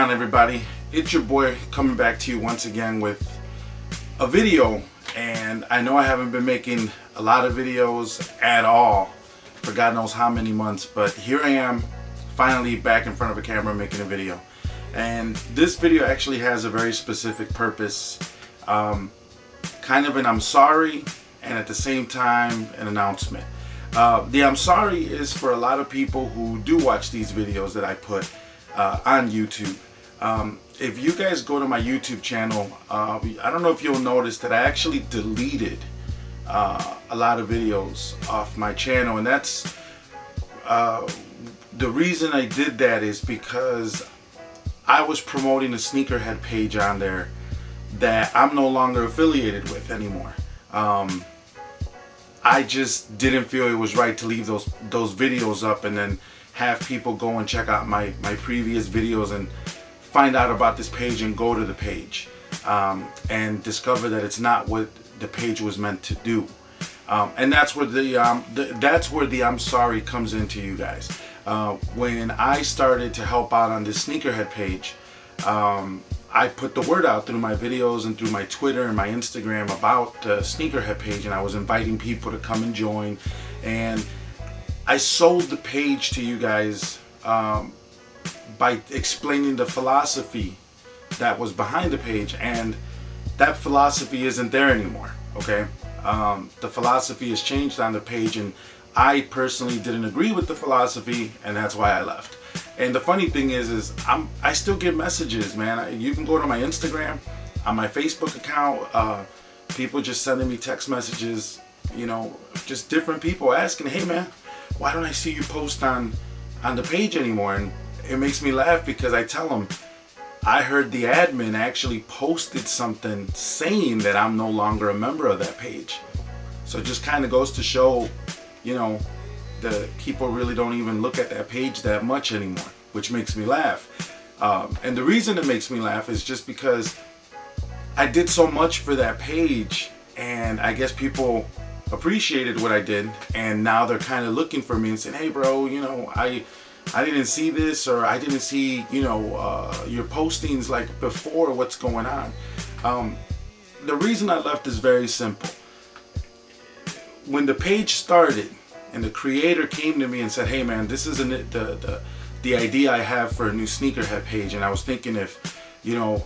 on, everybody? It's your boy coming back to you once again with a video. And I know I haven't been making a lot of videos at all for God knows how many months, but here I am finally back in front of a camera making a video. And this video actually has a very specific purpose, kind of an I'm sorry and at the same time an announcement. The I'm sorry is for a lot of people who do watch these videos that I put on YouTube. If you guys go to my YouTube channel, I don't know if you'll notice that I actually deleted a lot of videos off my channel, and that's the reason I did that is because I was promoting a sneakerhead page on there that I'm no longer affiliated with anymore. I just didn't feel it was right to leave those videos up and then have people go and check out my previous videos and find out about this page and go to the page and discover that it's not what the page was meant to do. And that's where the I'm sorry comes into, you guys. When I started to help out on this sneakerhead page, I put the word out through my videos and through my Twitter and my Instagram about the sneakerhead page, and I was inviting people to come and join, and I sold the page to you guys by explaining the philosophy that was behind the page, and that philosophy isn't there anymore. Okay, the philosophy has changed on the page, and I personally didn't agree with the philosophy, and that's why I left. And the funny thing is I still get messages, man. You can go to my Instagram, on my Facebook account, people just sending me text messages, you know, just different people asking, hey man, why don't I see you post on the page anymore? And it makes me laugh because I tell them, I heard the admin actually posted something saying that I'm no longer a member of that page. So it just kind of goes to show, you know, the people really don't even look at that page that much anymore, which makes me laugh. And the reason it makes me laugh is just because I did so much for that page, and I guess people appreciated what I did, and now they're kind of looking for me and saying, hey bro, you know, I didn't see this, or I didn't see, you know, your postings like before, what's going on. The reason I left is very simple. When the page started and the creator came to me and said, hey man, this isn't it, the idea I have for a new sneakerhead page, and I was thinking, if, you know,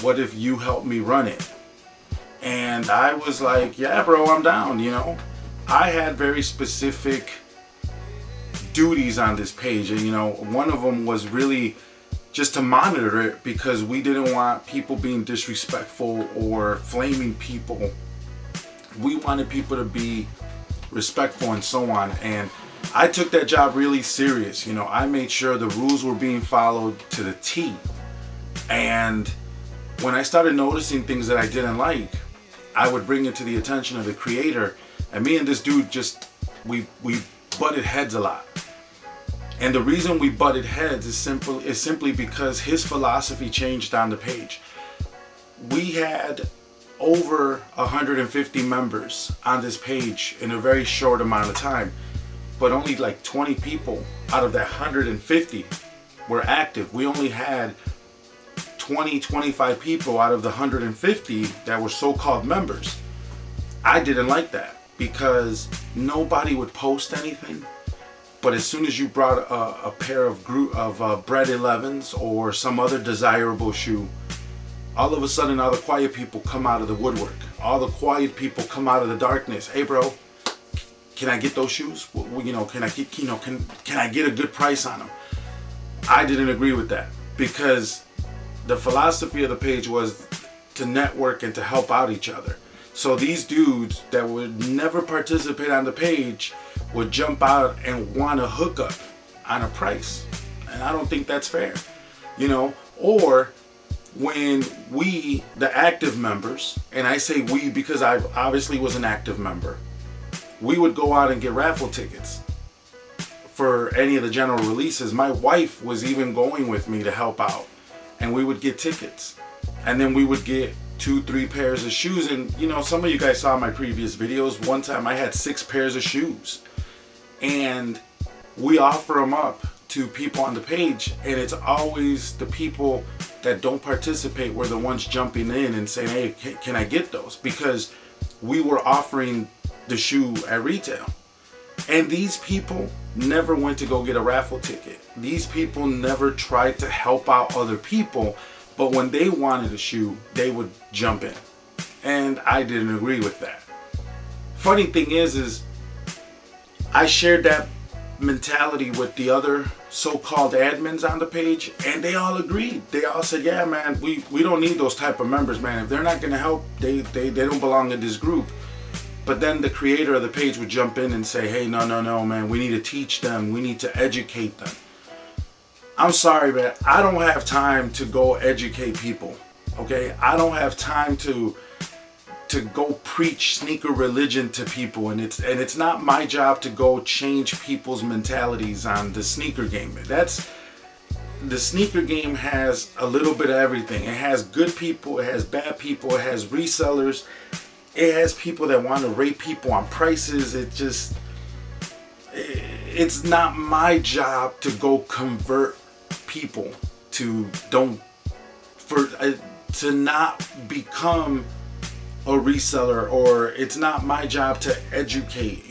what if you help me run it? And I was like, yeah bro, I'm down. You know, I had very specific duties on this page, and you know, one of them was really just to monitor it, because we didn't want people being disrespectful or flaming people. We wanted people to be respectful and so on, and I took that job really serious. You know, I made sure the rules were being followed to the T. And when I started noticing things that I didn't like, I would bring it to the attention of the creator, and me and this dude just we butted heads a lot. And the reason we butted heads is simply because his philosophy changed on the page. We had over 150 members on this page in a very short amount of time, but only like 20 people out of that 150 were active. We only had 20-25 people out of the 150 that were so-called members. I didn't like that, because nobody would post anything, but as soon as you brought a pair of Bred 11s or some other desirable shoe, all of a sudden all the quiet people come out of the woodwork. All the quiet people come out of the darkness. Hey bro, can I get those shoes? You know, can I get, you know, can I get a good price on them? I didn't agree with that, because the philosophy of the page was to network and to help out each other. So these dudes that would never participate on the page would jump out and want to hook up on a price. And I don't think that's fair, you know. Or when we, the active members, and I say we because I obviously was an active member, we would go out and get raffle tickets for any of the general releases. My wife was even going with me to help out, and we would get tickets, and then we would get 2-3 pairs of shoes. And you know, some of you guys saw my previous videos. One time I had 6 pairs of shoes, and we offer them up to people on the page, and it's always the people that don't participate were the ones jumping in and saying, hey, can I get those? Because we were offering the shoe at retail. And these people never went to go get a raffle ticket. These people never tried to help out other people, but when they wanted a shoe, they would jump in. And I didn't agree with that. Funny thing is I shared that mentality with the other so-called admins on the page, and they all agreed. They all said, yeah, man, we don't need those type of members, man. If they're not going to help, they don't belong in this group. But then the creator of the page would jump in and say, hey, no, man, we need to teach them. We need to educate them. I'm sorry, man. I don't have time to go educate people, okay? I don't have time to go preach sneaker religion to people, and it's not my job to go change people's mentalities on the sneaker game. The sneaker game has a little bit of everything. It has good people, it has bad people, it has resellers, it has people that want to rate people on prices. It's not my job to go convert people to not become a reseller, or it's not my job to educate,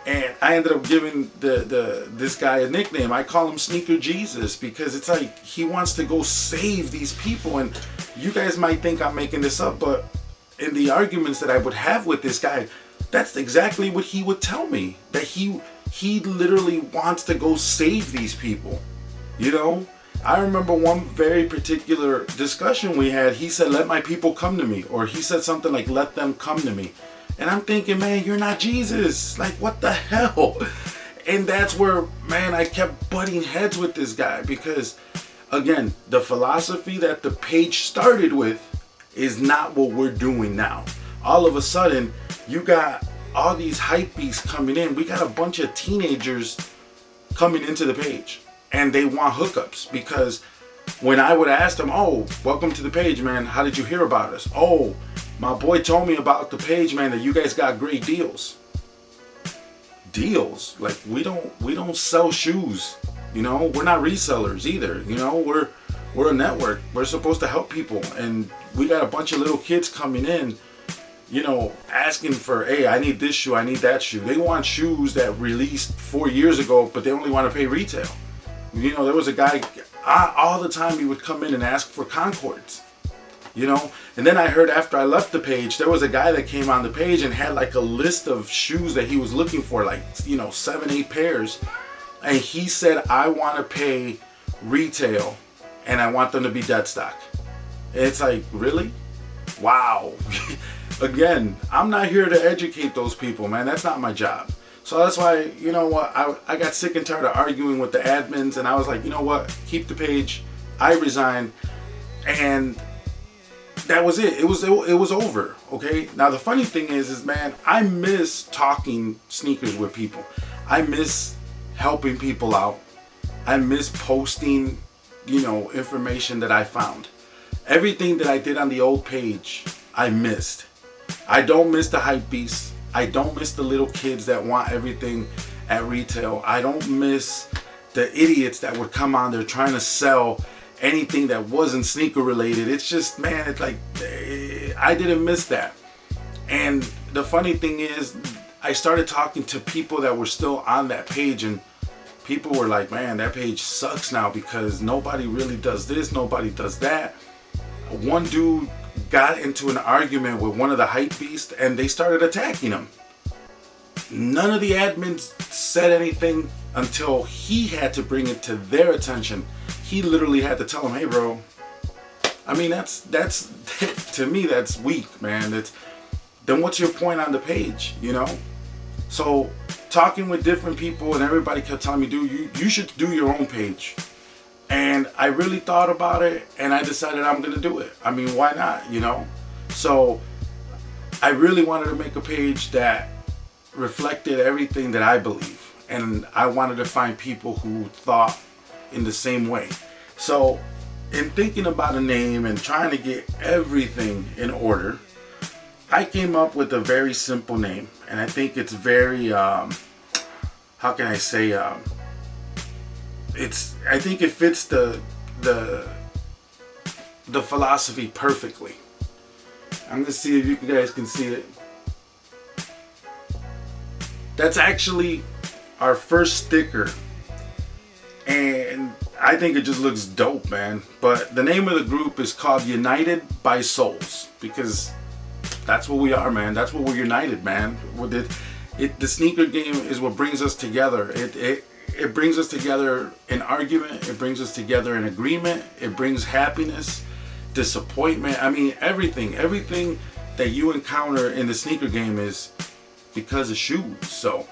And I ended up giving this guy a nickname. I call him Sneaker Jesus, because it's like he wants to go save these people. And you guys might think I'm making this up, but in the arguments that I would have with this guy, that's exactly what he would tell me, that he literally wants to go save these people. I remember one very particular discussion we had. He said, let my people come to me. Or he said something like, let them come to me. And I'm thinking, man, you're not Jesus. Like, what the hell? And that's where, man, I kept butting heads with this guy. Because, again, the philosophy that the page started with is not what we're doing now. All of a sudden, you got all these hype beasts coming in. We got a bunch of teenagers coming into the page. And they want hookups, because when I would ask them, oh, welcome to the page, man, how did you hear about us? Oh, my boy told me about the page, man, that you guys got great deals. Deals? Like, we don't sell shoes, we're not resellers either, we're a network. We're supposed to help people, and we got a bunch of little kids coming in, asking for, hey, I need this shoe, I need that shoe. They want shoes that released 4 years ago, but they only want to pay retail. There was a guy, all the time he would come in and ask for Concords, And then I heard after I left the page, there was a guy that came on the page and had like a list of shoes that he was looking for, like, 7-8 pairs. And he said, I want to pay retail and I want them to be dead stock. And it's like, really? Wow. Again, I'm not here to educate those people, man. That's not my job. So that's why, I got sick and tired of arguing with the admins, and I was like, you know what, keep the page. I resigned, and that was it. It was over, okay? Now the funny thing is man, I miss talking sneakers with people. I miss helping people out. I miss posting, information that I found. Everything that I did on the old page, I missed. I don't miss the hype beasts. I don't miss the little kids that want everything at retail. I don't miss the idiots that would come on there trying to sell anything that wasn't sneaker related. It's just, man, it's like, I didn't miss that. And the funny thing is, I started talking to people that were still on that page, and people were like, man, that page sucks now because nobody really does this, nobody does that. One dude got into an argument with one of the hype beasts, and they started attacking him. None of the admins said anything until he had to bring it to their attention. He literally had to tell them, hey bro, I mean, that's to me, that's weak, man. Then what's your point on the page, So talking with different people, and everybody kept telling me, dude, you should do your own page. And I really thought about it, and I decided I'm gonna do it. I mean, why not, So I really wanted to make a page that reflected everything that I believe, and I wanted to find people who thought in the same way. So in thinking about a name and trying to get everything in order, I came up with a very simple name, and I think it's very, how can I say, I think it fits the philosophy perfectly. I'm gonna see if you guys can see it. That's actually our first sticker, and I think it just looks dope, man. But the name of the group is called United by Souls, because that's what we are, man. That's what we're united, man. With the sneaker game is what brings us together. It brings us together in argument. It brings us together in agreement. It brings happiness, disappointment. I mean, everything that you encounter in the sneaker game is because of shoes. So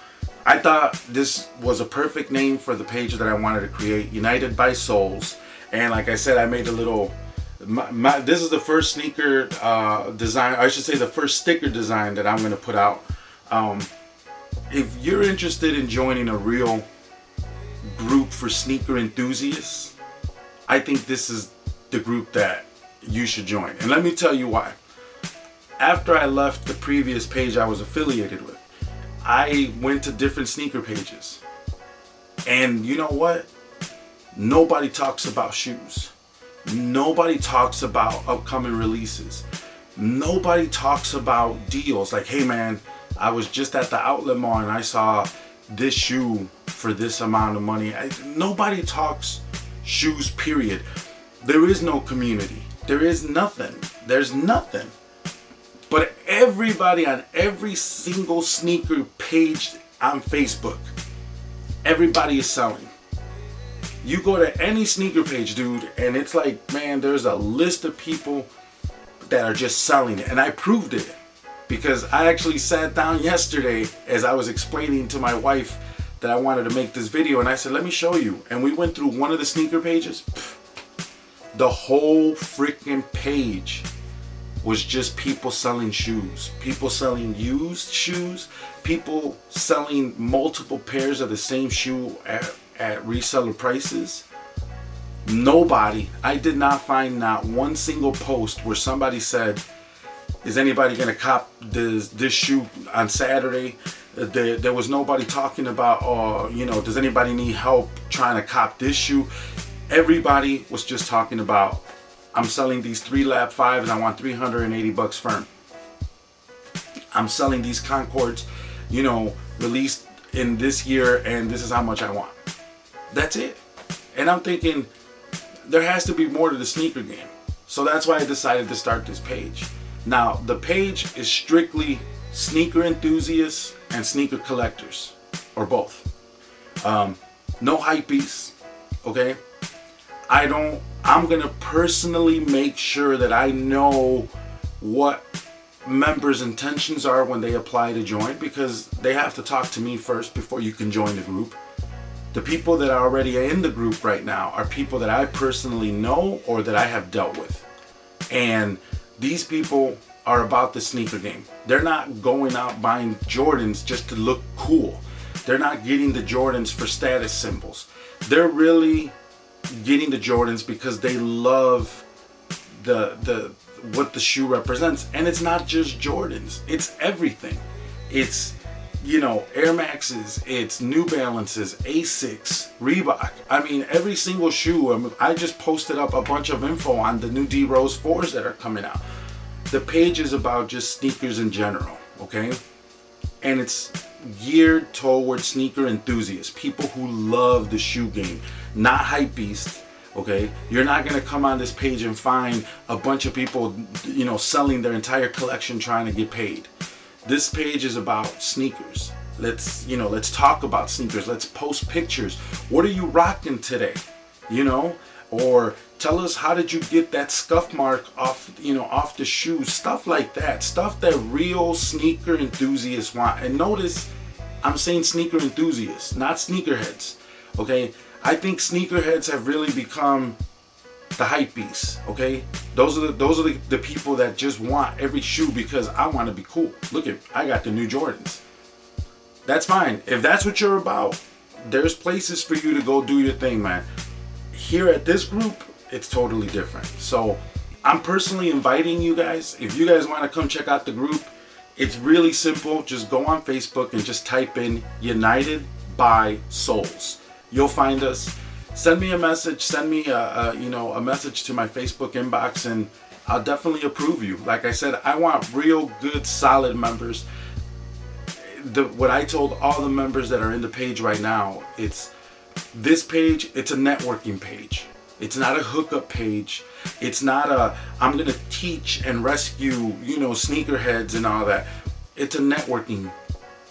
I thought this was a perfect name for the page that I wanted to create, United by Souls. And like I said, I made a little, this is the first sneaker design, I should say the first sticker design that I'm going to put out. If you're interested in joining a real group for sneaker enthusiasts, I think this is the group that you should join. And let me tell you why. After I left the previous page I was affiliated with, I went to different sneaker pages. And you know what? Nobody talks about shoes. Nobody talks about upcoming releases. Nobody talks about deals. Like, hey man, I was just at the outlet mall and I saw this shoe for this amount of money. Nobody talks shoes, period. There is no community. There is nothing. There's nothing. But everybody on every single sneaker page on Facebook, everybody is selling. You go to any sneaker page, dude, and it's like, man, there's a list of people that are just selling it. And I proved it because I actually sat down yesterday as I was explaining to my wife that I wanted to make this video, and I said, let me show you. And we went through one of the sneaker pages. The whole freaking page was just people selling shoes, people selling used shoes, people selling multiple pairs of the same shoe at reseller prices. Nobody, I did not find not one single post where somebody said, is anybody gonna cop this shoe on Saturday? There was nobody talking about, does anybody need help trying to cop this shoe? Everybody was just talking about, I'm selling these 3-lap 5s and I want $380 firm. I'm selling these Concords, released in this year, and this is how much I want. That's it. And I'm thinking there has to be more to the sneaker game. So that's why I decided to start this page. Now, the page is strictly sneaker enthusiasts and sneaker collectors, or both. No hypebeasts, okay? I'm gonna personally make sure that I know what members' intentions are when they apply to join, because they have to talk to me first before you can join the group. The people that are already in the group right now are people that I personally know or that I have dealt with. And these people are about the sneaker game. They're not going out buying Jordans just to look cool. They're not getting the Jordans for status symbols. They're really getting the Jordans because they love the what the shoe represents. And it's not just Jordans, it's everything. It's Air Maxes, it's New Balances, Asics, Reebok. I mean, every single shoe. I just posted up a bunch of info on the new D Rose 4s that are coming out. The page is about just sneakers in general, okay? And it's geared towards sneaker enthusiasts, people who love the shoe game, not hypebeasts, okay? You're not gonna come on this page and find a bunch of people, selling their entire collection trying to get paid. This page is about sneakers. Let's talk about sneakers. Let's post pictures. What are you rocking today? Or tell us, how did you get that scuff mark off the shoe? Stuff like that. Stuff that real sneaker enthusiasts want. And notice, I'm saying sneaker enthusiasts, not sneakerheads. Okay? I think sneakerheads have really become the hype beasts, okay? Those are the people that just want every shoe because I want to be cool. Look I got the new Jordans. That's fine. If that's what you're about, there's places for you to go do your thing, man. Here at this group, it's totally different. So I'm personally inviting you guys. If you guys want to come check out the group, it's really simple. Just go on Facebook and just type in United by Souls. You'll find us. send me a message, send me a message to my Facebook inbox, and I'll definitely approve you. Like I said, I want real good, solid members. What I told all the members that are in the page right now, this page, it's a networking page. It's not a hookup page. It's not I'm gonna teach and rescue, sneakerheads and all that. It's a networking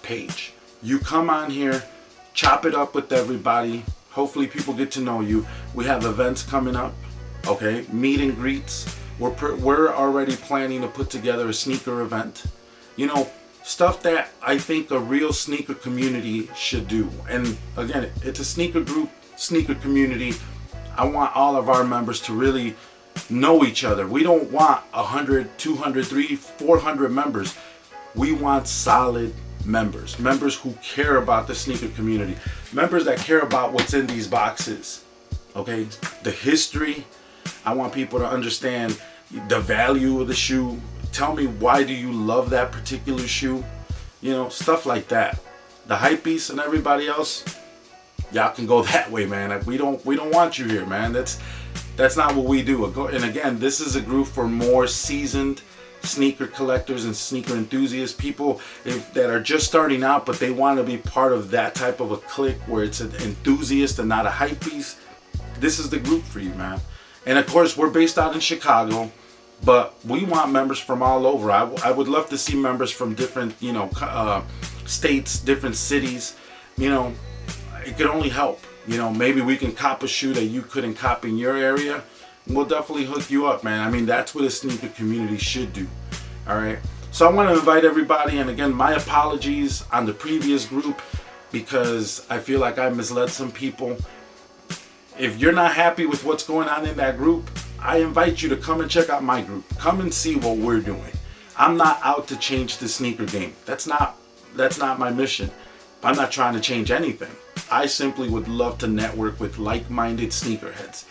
page. You come on here, chop it up with everybody. Hopefully people get to know you. We have events coming up, okay? Meet and greets. We're already planning to put together a sneaker event. Stuff that I think a real sneaker community should do. And again, it's a sneaker group, sneaker community. I want all of our members to really know each other. We don't want 100, 200, 300, 400 members. We want solid members who care about the sneaker community, members that care about what's in these boxes, okay? The history. I want people to understand the value of the shoe. Tell me, why do you love that particular shoe? Stuff like that. The hype beast and everybody else, y'all can go that way, man. We don't want you here, man. That's not what we do. And again, this is a group for more seasoned sneaker collectors and sneaker enthusiasts, people that are just starting out, but they want to be part of that type of a clique where it's an enthusiast and not a hype beast. This is the group for you, man. And of course, we're based out in Chicago, but we want members from all over. I would love to see members from different, states, different cities. It could only help. Maybe we can cop a shoe that you couldn't cop in your area. We'll definitely hook you up, man. I mean, that's what a sneaker community should do. All right. So I want to invite everybody, and again, my apologies on the previous group because I feel like I misled some people. If you're not happy with what's going on in that group, I invite you to come and check out my group. Come and see what we're doing. I'm not out to change the sneaker game. That's not my mission. I'm not trying to change anything. I simply would love to network with like-minded sneakerheads.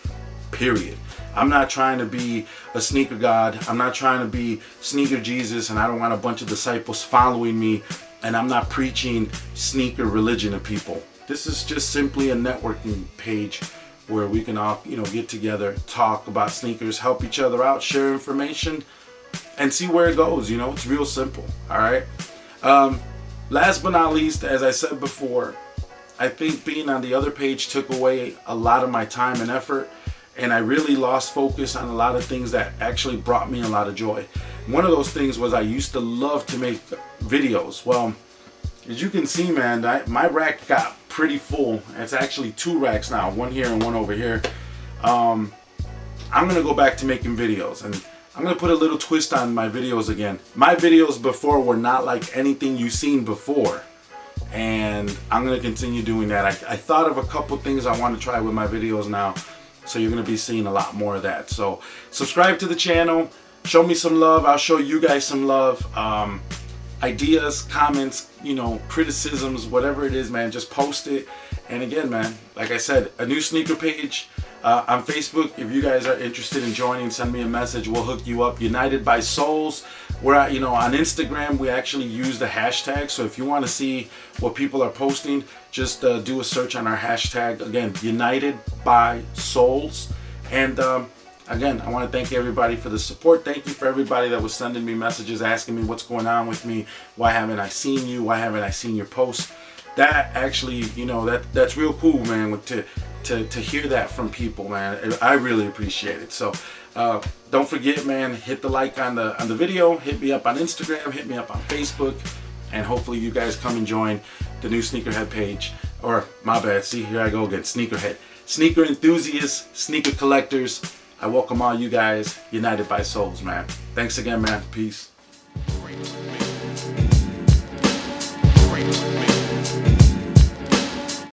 Period. I'm not trying to be a sneaker god. I'm not trying to be sneaker Jesus, and I don't want a bunch of disciples following me, and I'm not preaching sneaker religion to people. This is just simply a networking page where we can all, get together, talk about sneakers, help each other out, share information, and see where it goes. It's real simple. All right. Last but not least, as I said before, I think being on the other page took away a lot of my time and effort, and I really lost focus on a lot of things that actually brought me a lot of joy. One of those things was I used to love to make videos. Well, as you can see, man, my rack got pretty full. It's actually 2 racks now, one here and one over here. I'm gonna go back to making videos, and I'm gonna put a little twist on my videos again. My videos before were not like anything you've seen before, and I'm gonna continue doing that. I thought of a couple things I want to try with my videos now, so you're gonna be seeing a lot more of that. So subscribe to the channel, show me some love, I'll show you guys some love. Ideas, comments, criticisms, whatever it is, man, just post it. And again, man, like I said, a new sneaker page on Facebook. If you guys are interested in joining, send me a message. We'll hook you up. United by Souls. We're at, on Instagram, we actually use the hashtag. So if you want to see what people are posting, just do a search on our hashtag. Again, United by Souls. And again, I want to thank everybody for the support. Thank you for everybody that was sending me messages asking me what's going on with me. Why haven't I seen you? Why haven't I seen your post? That actually, that's real cool, man, to hear that from people, man. I really appreciate it. So don't forget, man, hit the like on the video, hit me up on Instagram, hit me up on Facebook, and hopefully you guys come and join the new Sneakerhead page. Or my bad, see, here I go again, Sneakerhead. Sneaker enthusiasts, sneaker collectors, I welcome all you guys, United by Souls, man. Thanks again, man. Peace.